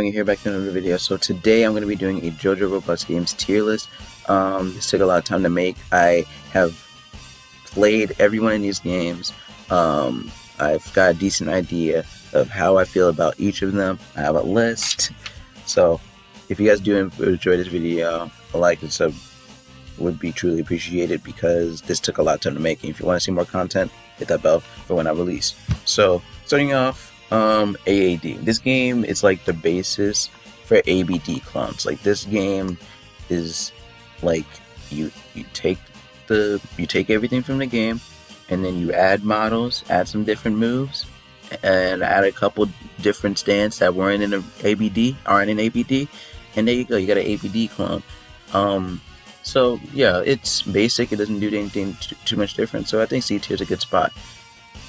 Young here, back to another video. So today I'm going to be doing a Jojo Roblox games tier list. This took a lot of time to make. I have played every one of these games. I've got a decent idea of how I feel about each of them. I have a list. So if you guys do enjoy this video, a like and sub would be truly appreciated because this took a lot of time to make. And if you want to see more content, hit that bell for when I release. So starting off, AAD. This game is like the basis for ABD clones. Like, this game is like you take everything from the game and then you add models, add some different moves, and add a couple different stands that weren't in an ABD, aren't in ABD, and there you go, you got an ABD clone. So yeah, it's basic. It doesn't do anything too much different. So I think C tier is a good spot.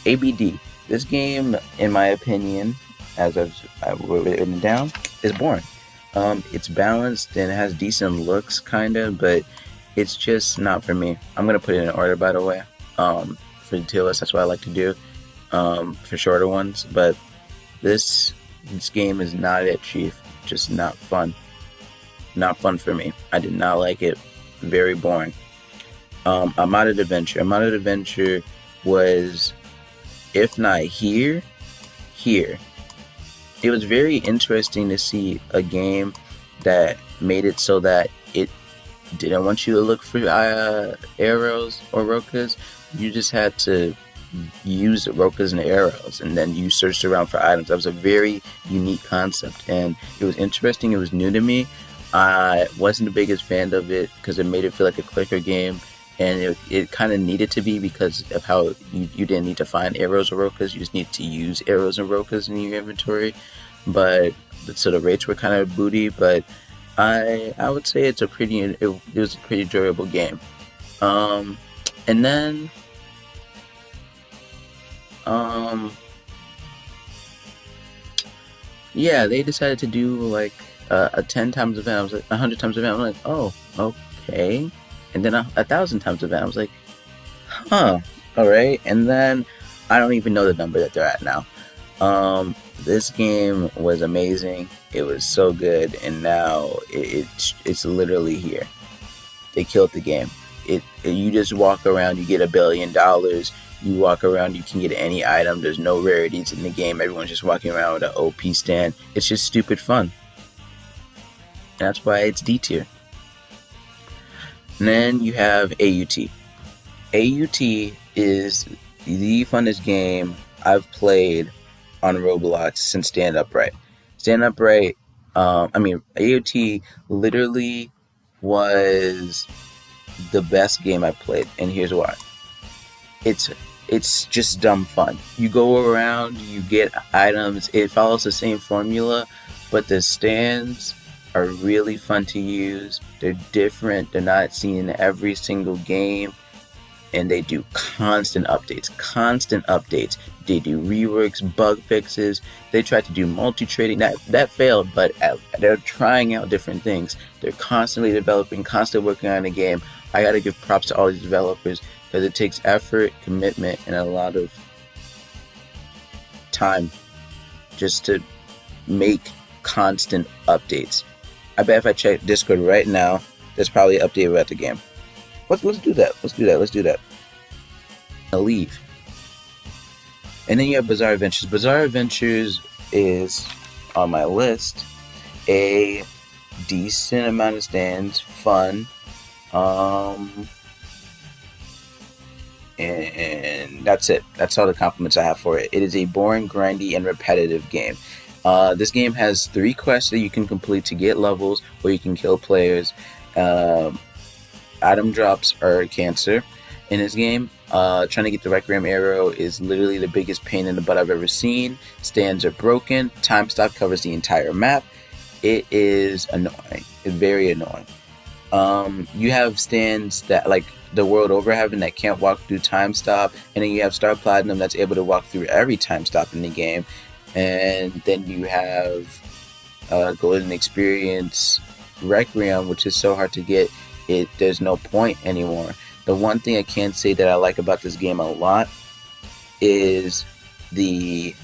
ABD. This game, in my opinion, as I've written down, is boring. It's balanced and it has decent looks, kinda, but it's just not for me. I'm gonna put it in order, by the way. For the tier list, that's what I like to do. For shorter ones, but this game is not it, Chief. Just not fun. Not fun for me. I did not like it. Very boring. A modded adventure. A modded adventure was, if not here. It was very interesting to see a game that made it so that it didn't want you to look for arrows or rokas. You just had to use rokas and arrows, and then you searched around for items. That was a very unique concept, and it was interesting. It was new to me. I wasn't the biggest fan of it because it made it feel like a clicker game, and it kind of needed to be because of how you didn't need to find arrows or rokas. You just need to use arrows and rokas in your inventory. But so the rates were kind of booty, but I would say it was a pretty enjoyable game. And then yeah, they decided to do like a 10 times event. I was like 100 times event. I'm like, oh, okay. And then a 1,000 times event. I was like, huh, all right. And then I don't even know the number that they're at now. This game was amazing. It was so good, and now it's literally here. They killed the game. You just walk around, you get $1 billion. You walk around, you can get any item. There's no rarities in the game. Everyone's just walking around with an OP stand. It's just stupid fun. And that's why it's D tier. And then you have AUT. AUT is the funnest game I've played on Roblox since Stand Upright. Stand Upright, AUT literally was the best game I played, and here's why. It's just dumb fun. You go around, you get items. It follows the same formula, but the stands are really fun to use. They're different. They're not seen in every single game, and they do constant updates. They do reworks, bug fixes. They tried to do multi-trading. That failed, but they're trying out different things. They're constantly developing, constantly working on a game. I gotta give props to all these developers because it takes effort, commitment, and a lot of time just to make constant updates. I bet if I check Discord right now, there's probably an update about the game. Let's do that. I'll leave. And then you have Bizarre Adventures. Bizarre Adventures is on my list. A decent amount of stands, fun, and that's it. That's all the compliments I have for it. It is a boring, grindy, and repetitive game. This game has 3 quests that you can complete to get levels, where you can kill players. Item drops are cancer in this game. Trying to get the Requiem arrow is literally the biggest pain in the butt I've ever seen. Stands are broken. Time stop covers the entire map. It is annoying. It's very annoying. You have stands that, like the world over having, that can't walk through time stop, and then you have Star Platinum that's able to walk through every time stop in the game. And then you have Golden Experience Requiem, which is so hard to get. There's no point anymore. The one thing I can say that I like about this game a lot is the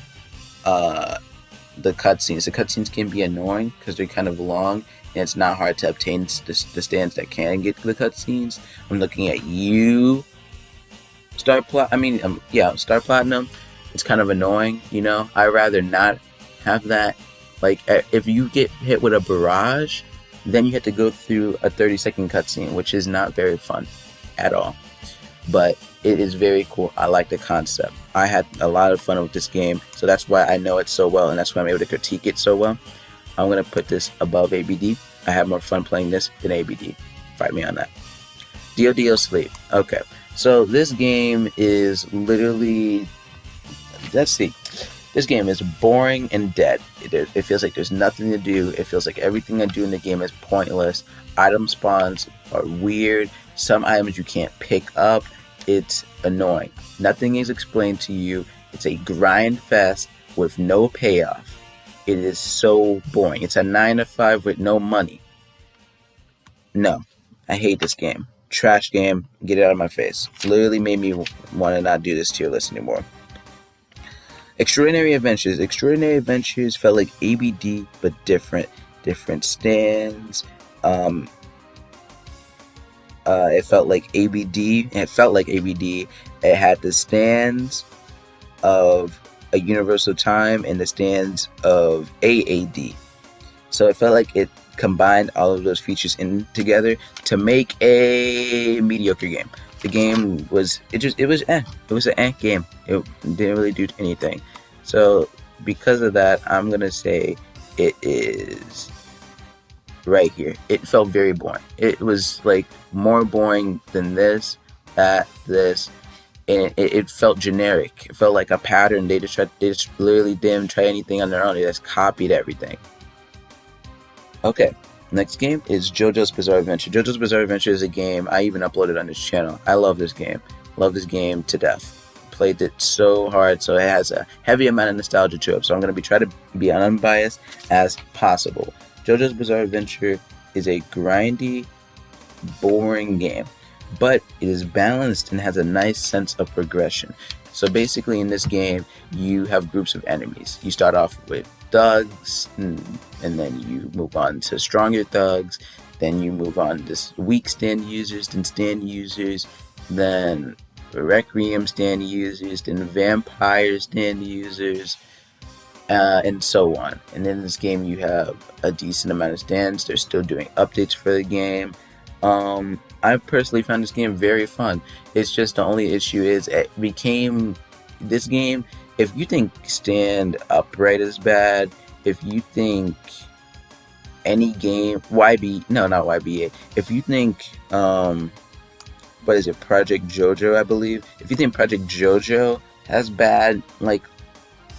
the cutscenes. The cutscenes can be annoying because they're kind of long, and it's not hard to obtain the stands that can get the cutscenes. I'm looking at you, Star Platinum. It's kind of annoying, you know. I'd rather not have that. Like, if you get hit with a barrage, then you have to go through a 30-second cutscene, which is not very fun at all. But it is very cool. I like the concept. I had a lot of fun with this game, so that's why I know it so well, and that's why I'm able to critique it so well. I'm going to put this above ABD. I have more fun playing this than ABD. Fight me on that. Dodo Sleep. Okay, so this game is literally... Let's see. This game is boring and dead. It feels like there's nothing to do. It feels like everything I do in the game is pointless. Item spawns are weird. Some items you can't pick up. It's annoying. Nothing is explained to you. It's a grind fest with no payoff. It is so boring. It's a 9 to 5 with no money. No. I hate this game. Trash game. Get it out of my face. Literally made me want to not do this tier list anymore. Extraordinary Adventures. Extraordinary Adventures felt like ABD, but different. Different stands. It felt like ABD. It had the stands of a universal time and the stands of AAD. So it felt like it combined all of those features in together to make a mediocre game. The game was it was an game. It didn't really do anything. So because of that, I'm gonna say it is right here. It felt very boring. It was like more boring than this, this, and it felt generic. It felt like a pattern. They just literally didn't try anything on their own. They just copied everything. Okay. Next game is JoJo's Bizarre Adventure. JoJo's Bizarre Adventure is a game I even uploaded on this channel. I love this game. Love this game to death. Played it so hard, so it has a heavy amount of nostalgia to it. So I'm going to try to be unbiased as possible. JoJo's Bizarre Adventure is a grindy, boring game, but it is balanced and has a nice sense of progression. So basically in this game, you have groups of enemies. You start off with thugs, and then you move on to stronger thugs, then you move on to weak stand users, then stand users, then Requiem stand users, then vampire stand users, and so on. And in this game you have a decent amount of stands. They're still doing updates for the game. I personally found this game very fun. It's just the only issue is it became this game. If you think stand upright is bad, if you think any game not YBA, if you think what is it, Project Jojo, I believe. If you think Project Jojo has bad like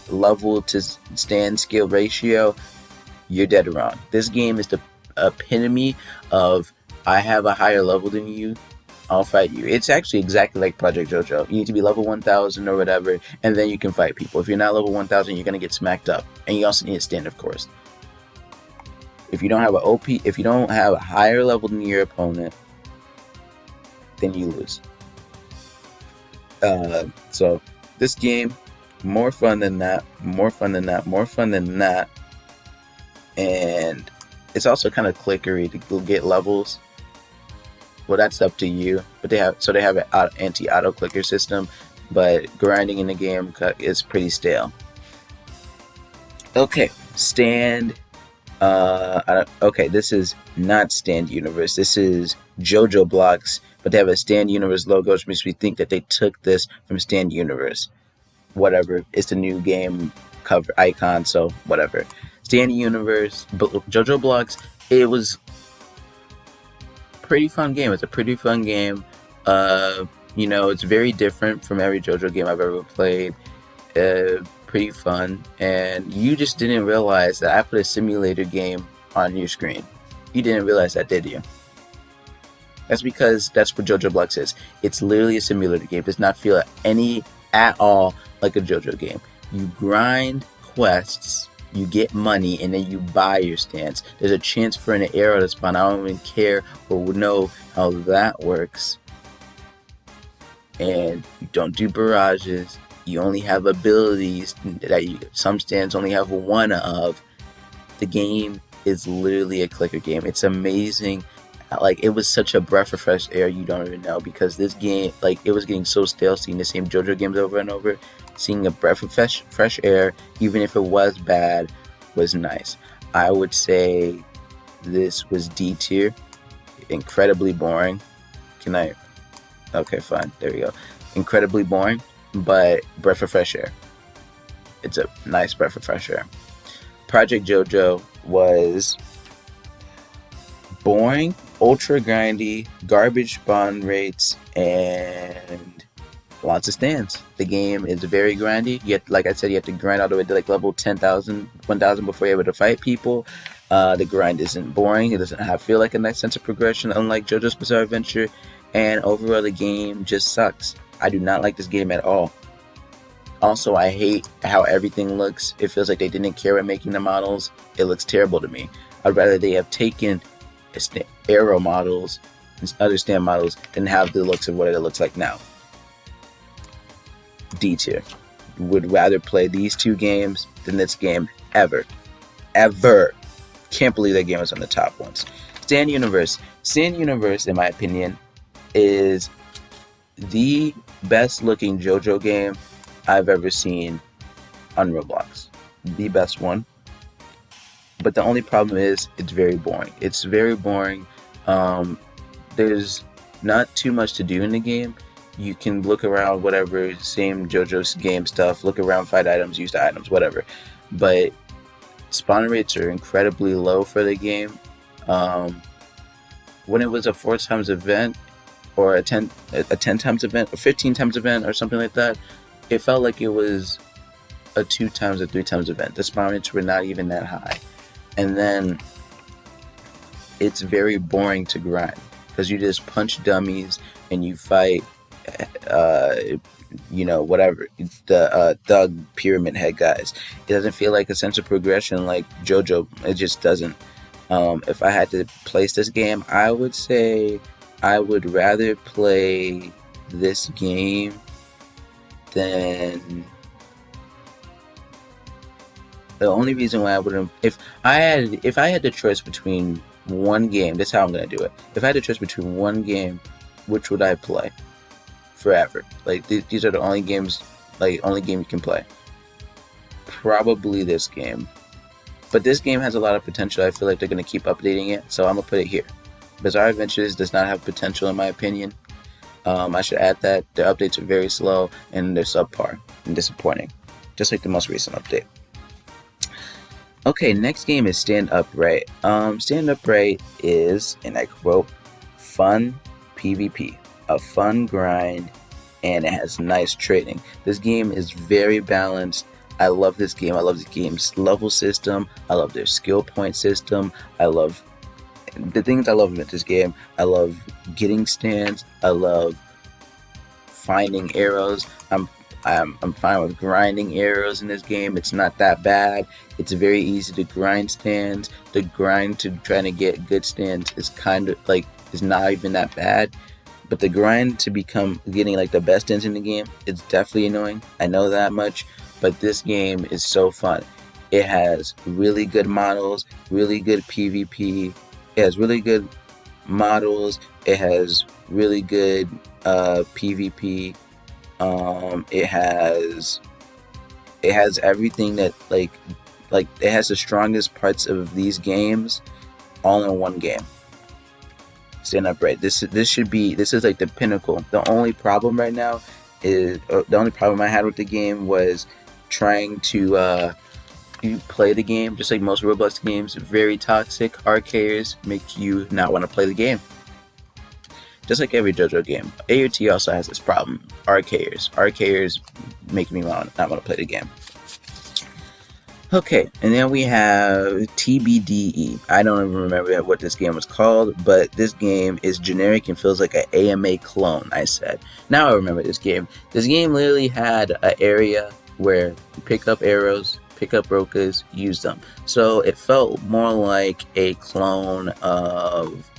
level to stand skill ratio, you're dead wrong. This game is the epitome of I have a higher level than you, I'll fight you. It's actually exactly like Project Jojo. You need to be level 1000 or whatever, and then you can fight people. If you're not level 1000, you're gonna get smacked up, and you also need a stand, of course. If you don't have if you don't have a higher level than your opponent, then you lose. So this game, more fun than that, and it's also kind of clickery to go get levels. Well, that's up to you, but they have an anti-auto clicker system, but grinding in the game is pretty stale. Okay, stand. Okay, this is not Stand Universe. This is Jojo Blocks, but they have a Stand Universe logo, which makes me think that they took this from Stand Universe. Whatever, it's the new game cover icon, so whatever. Stand Universe, Jojo Blocks. It was pretty fun game. It's a pretty fun game. You know, it's very different from every JoJo game I've ever played. Pretty fun, and you just didn't realize that I put a simulator game on your screen. You didn't realize that, did you? That's because that's what JoJo Blocks is. It's literally a simulator game. It does not feel at all like a JoJo game. You grind quests, you get money, and then you buy your stands. There's a chance for an arrow to spawn. I don't even care or know how that works. And you don't do barrages. You only have abilities that some stands only have one of. The game is literally a clicker game. It's amazing. Like, it was such a breath of fresh air, you don't even know, because this game, like, it was getting so stale seeing the same JoJo games over and over. Seeing a breath of fresh air, even if it was bad, was nice. I would say this was D tier. Incredibly boring. Can I? Okay, fine. There we go. Incredibly boring, but breath of fresh air. It's a nice breath of fresh air. Project Jojo was boring, ultra grindy, garbage spawn rates, and lots of stands. The game is very grindy. Like I said, you have to grind all the way to like level 10,000, 1,000 before you're able to fight people. The grind isn't boring. It doesn't feel like a nice sense of progression, unlike JoJo's Bizarre Adventure. And overall, the game just sucks. I do not like this game at all. Also, I hate how everything looks. It feels like they didn't care about making the models. It looks terrible to me. I'd rather they have taken arrow models and other stand models than have the looks of what it looks like now. D tier. Would rather play these two games than this game ever. Ever. Can't believe that game was on the top ones. Stand Universe. Stand Universe, in my opinion, is the best looking JoJo game I've ever seen on Roblox. The best one. But the only problem is it's very boring. It's very boring. There's not too much to do in the game. You can look around, whatever, same JoJo's game stuff, look around, find items, use the items, whatever. But spawn rates are incredibly low for the game. When it was a 4 times event, or a 10 times event, or 15 times event, or something like that, it felt like it was a 2 times or 3 times event. The spawn rates were not even that high. And then it's very boring to grind because you just punch dummies and you fight, whatever. It's the thug pyramid head guys. It doesn't feel like a sense of progression like JoJo. It just doesn't. If I had to place this game, I would say I would rather play this game than... The only reason why I wouldn't, if I had the choice between one game, that's how I'm gonna do it. If I had the choice between one game, which would I play forever? Like these are the only games, only game you can play. Probably this game, but this game has a lot of potential. I feel like they're gonna keep updating it, so I'm gonna put it here. Bizarre Adventures does not have potential in my opinion. I should add that the updates are very slow and they're subpar and disappointing, just like the most recent update. Okay, next game is Stand Upright. Stand Upright is, and I quote, fun PvP, a fun grind, and it has nice trading. This game is very balanced. I love this game. I love the game's level system. I love their skill point system. I love the things I love about this game. I love getting stands. I love finding arrows. I'm fine with grinding arrows in this game. It's not that bad. It's very easy to grind stands. The grind to trying to get good stands is kind of is not even that bad. But the grind to getting the best stands in the game, it's definitely annoying. I know that much. But this game is so fun. It has really good models, really good PvP. It has really good models. It has really good PvP. It has everything that it has the strongest parts of these games all in one game. Stand Upright. This is like the pinnacle. The only problem right now is the only problem I had with the game was trying to play the game. Just like most Roblox games, very toxic. RKers make you not want to play the game. Just like every JoJo game, AUT also has this problem. RKers make me not want to play the game. Okay, and then we have TBDE. I don't even remember what this game was called, but this game is generic and feels like an AMA clone, I said. Now I remember this game. This game literally had an area where you pick up arrows, pick up rokas, use them. So it felt more like a clone of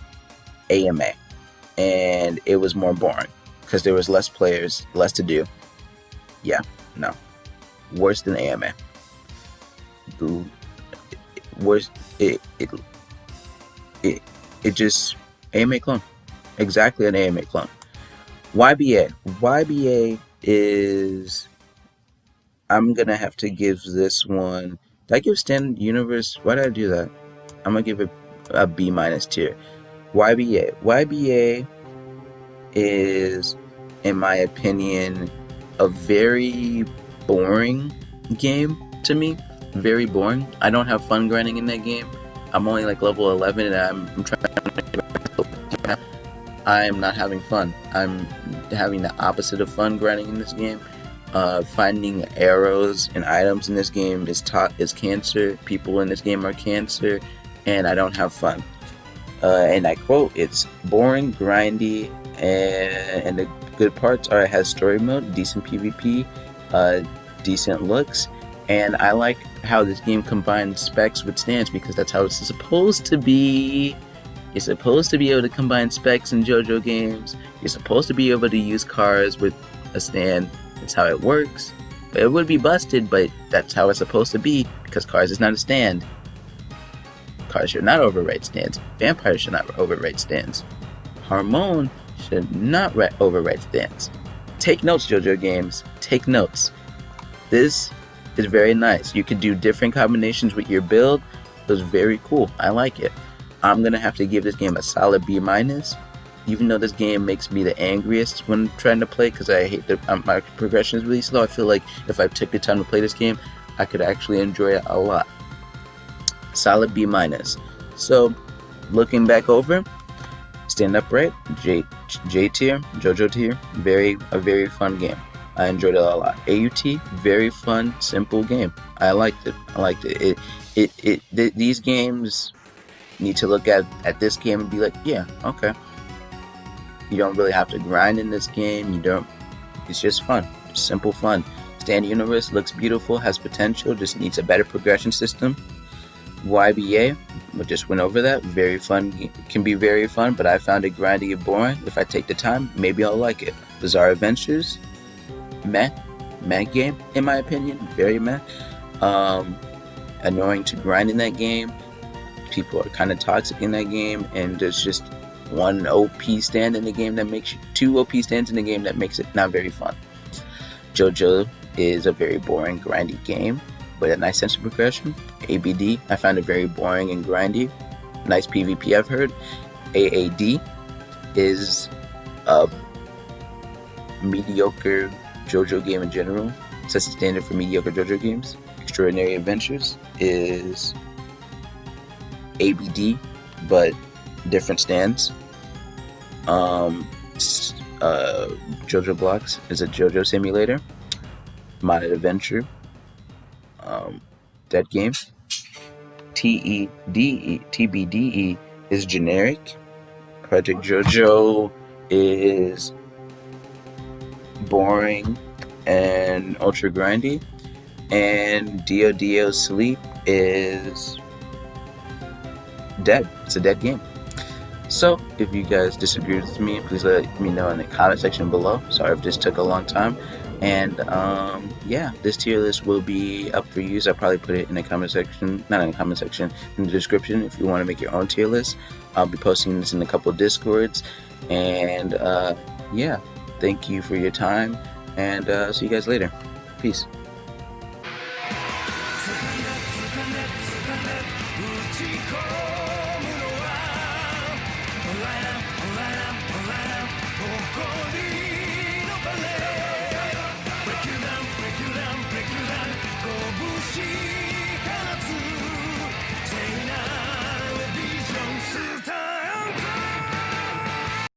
AMA. And it was more boring because there was less players, less to do. Yeah, No. Worse than AMA. Worse. It just AMA clone. Exactly an AMA clone. YBA. YBA is. I'm gonna have to give this one. Did I give Standard Universe? Why did I do that? I'm gonna give it a B minus tier. YBA. YBA is, in my opinion, a very boring game to me. Very boring. I don't have fun grinding in that game. I'm only like level 11 and I'm trying to. I'm not having fun. I'm having the opposite of fun grinding in this game. Finding arrows and items in this game is cancer. People in this game are cancer, and I don't have fun. And I quote, it's boring, grindy, and the good parts are it has story mode, decent PvP, decent looks, and I like how this game combines specs with stands because that's how it's supposed to be. You're supposed to be able to combine specs in JoJo games. You're supposed to be able to use cars with a stand. That's how it works. But it would be busted, but that's how it's supposed to be because cars is not a stand. Cars should not overwrite stands. Vampires should not overwrite stands. Harmon should not overwrite stands. Take notes, JoJo games. Take notes. This is very nice. You could do different combinations with your build. It was very cool. I like it. I'm going to have to give this game a solid B-. Even though this game makes me the angriest when trying to play because I hate my progression is really slow. I feel like if I took the time to play this game, I could actually enjoy it a lot. Solid B-. So, looking back over, Stand Upright, J tier, JoJo tier, a very fun game. I enjoyed it a lot. AUT, very fun, simple game. I liked it. These games need to look at this game and be like, yeah, okay. You don't really have to grind in this game. It's just fun. Just simple fun. Stand Universe looks beautiful, has potential, just needs a better progression system. YBA, we just went over that. Very fun. Can be very fun, but I found it grindy and boring. If I take the time, maybe I'll like it. Bizarre Adventures, meh game, in my opinion. Very meh. Annoying to grind in that game. People are kind of toxic in that game, and there's just one OP stand in the game that makes two OP stands in the game that makes it not very fun. JoJo is a very boring, grindy game, but a nice sense of progression. ABD, I found it very boring and grindy. Nice PvP, I've heard. AAD is a mediocre JoJo game in general. Sets the standard for mediocre JoJo games. Extraordinary Adventures is ABD, but different stands. Jojo Blocks is a JoJo simulator. Modded Adventure, Dead Game. TBDE is generic. Project Jojo is boring and ultra grindy. And Dodo Sleep is dead. It's a dead game. So, if you guys disagree with me, please let me know in the comment section below. Sorry if this took a long time. And, yeah, this tier list will be up for use. I'll probably put it in the comment section, not in the comment section, in the description if you want to make your own tier list. I'll be posting this in a couple Discords. And, yeah, thank you for your time. And, see you guys later. Peace. Uchiko